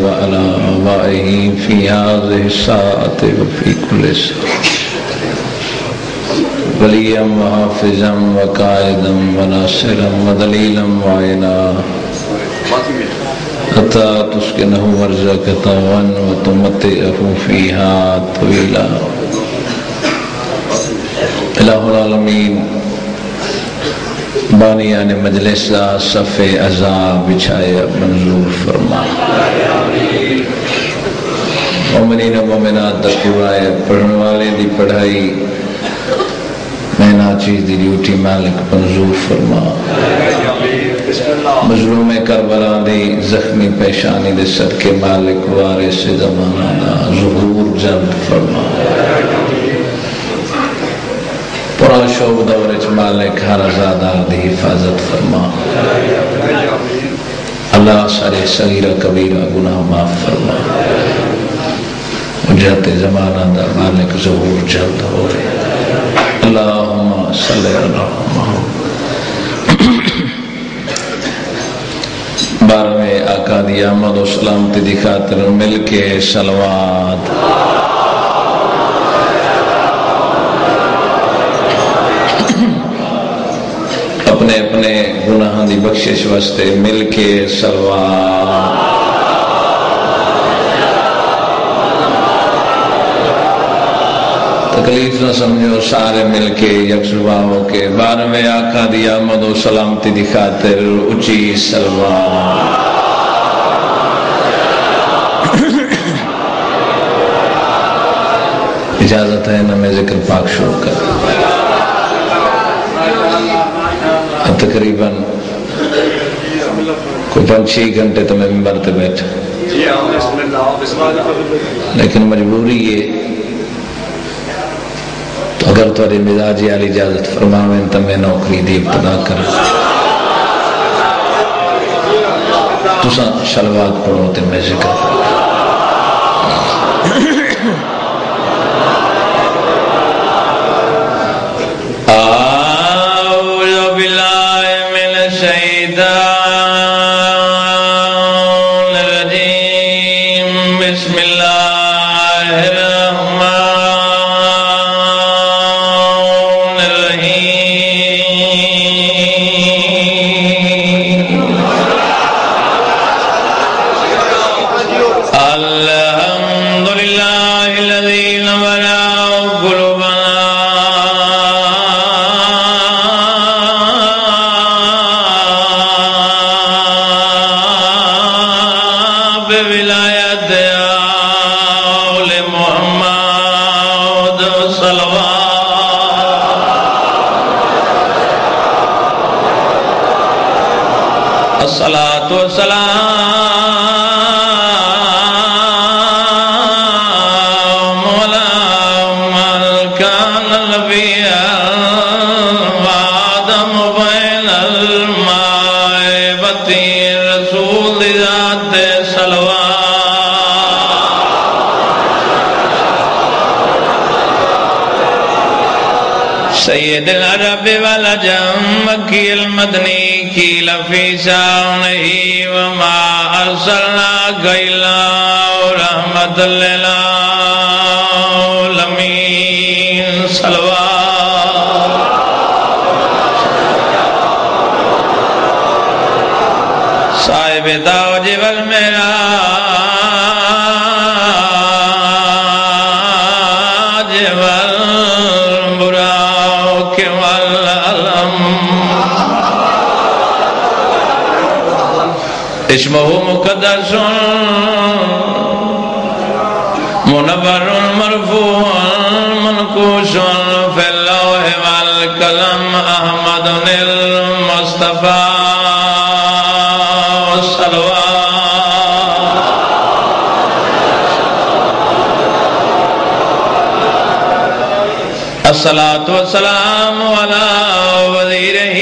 وعلى آبائه في هذه الساعة وفي كل ساعة وليا وحافظا وقائدا وناصرا ودليلا وعينا حتى تسكنه ورزقك طوعا وتمتعه فيها طويلا الہ العالمین بانیان مجلس صف عزا بچھایا منظور فرما مومنین و مومنات دا قرآن پڑھنے والے دی پڑھائی مہنا چیز دی ڈیوٹی مالک منظور فرما مظلوم کربلا دی زخمی پیشانی دے صدقے مالک وارث زمانہ دا ظہور جلد فرما پورا شوق دورچ مالک ہر ازادار دی حفاظت فرما اللہ سارے صغیرہ کبیرہ گناہ معاف فرما جہت زمانہ دا مالک ظہور جلد ہو رہے اللہم صلی اللہ محمد بارہویں آقا دی آمد و سلامتی دی خاطر مل کے صلوات اپنے اپنے گناہ دی بخشش واسطے مل کے صلوات تکلیف نہ سمجھو سارے مل کے یکسبا ہو کے بارہویں آقا دی آمد و سلامتی دی خاطر اچھی صلوات اجازت ہے نہ میں ذکر پاک شروع کر تقریباً کوئی 5-6 گھنٹے تو میں ممبر تے بیٹھا لیکن مجبوری ہے تو اگر تھوڑی مزاجی والی اجازت فرماویں تو میں نوکری دی ابتدا کروں تساں شلوات پڑھو تے میں ذکر بسم اللہ الرحمن الرحیم الحمدللہ الذی نور قلوبنا بولایت الصلاة والسلام على من كان نبيا وآدم بين الماء والطين رسول ذات صلوات سید العرب والعجم مکی المدنی قیل فی شانہ وما ارسلناک الا رحمت للعالمین صلوات صاحب تاج والمعراج والبراق والعلم اسمه مقدس منور مرفوع منقوش في اللوح والقلم احمد المصطفى صلوات الصلاة والسلام على وزيره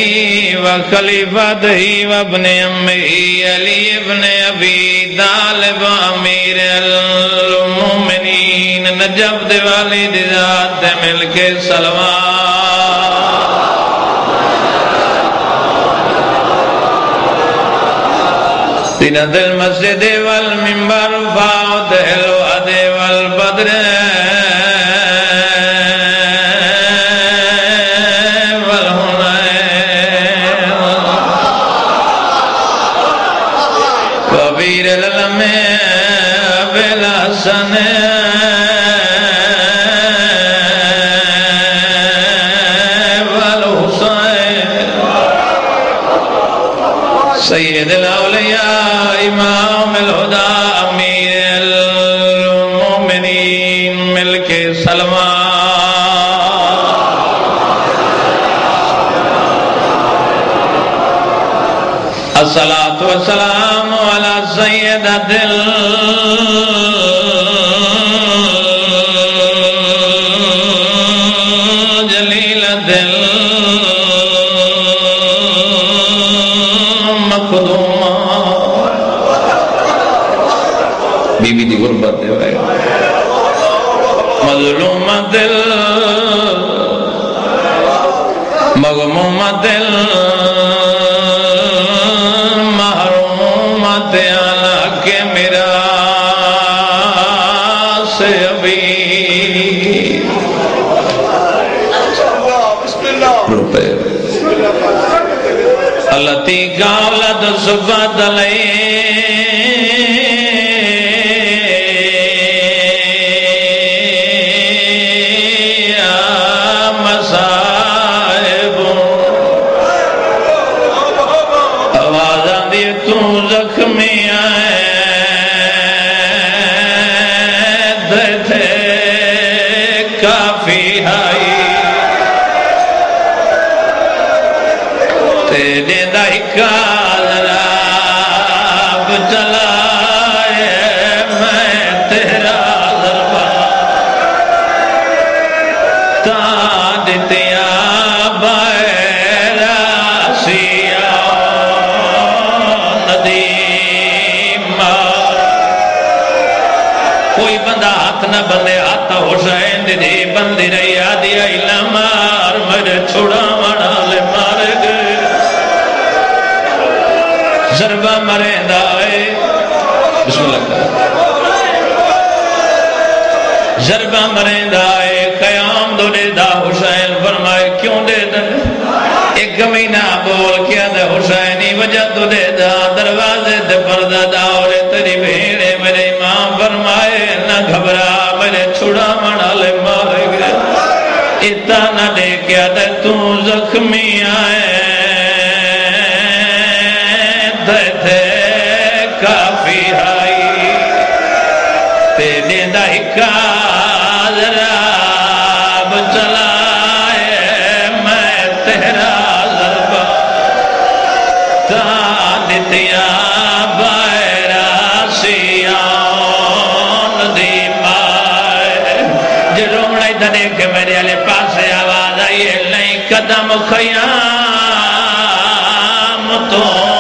وخليفته وابن أمه علي بن أبي طالب أمير المؤمنين نجف والد ذات ملك صلوات زینت المسجد والمنبر فاعد الوعد والبدر والهنين وبير الألم بالحسن سید الاولیاء امام الہدى امیر المومنین ملک سلمان الصلاة والسلام على سیدۃ الجلیلۃ بی بی دی غربت دے ہوئے مظلوم دل مغموم دل محروم دل کہ میرا سے ابھی روپے التي قالت صفات لي مصائب آوازاں دی تو زخمی آئے دے تھے کافی ہائی تیرے دائکال راب چلائے میں تیرا ضربہ تاں دتیا بائرہ سیاں ندیمہ کوئی بندہ ہاتھ نہ بندے ہاتھ حسین دی بندی رہی آدھی آئیلا مار میرے چھوڑا مڑا لے مارے گئے ضربہ مرین دائے بسم اللہ کریں ضربہ مرین دائے قیام دو دے دا حسین فرمائے کیوں دے دا ایک مہینہ بول کیا دے حسینی وجہ دو دے دا دروازے دے پردہ داورے تیری بھیڑے میرے امام فرمائے نہ گھبرا میرے چھوڑا مڑا لے مارے گئے اتنا نہ دے کیا دے تو زخمی آئے تھے کافی ہائی تیرے دائکال راب چلائے میں تیرا ضربہ تاں دتیا بائرہ سیاں ندیمہ جو رومڑائی دنے کے میرے علی پاسے آواز آئیے نہیں قدم خیام تو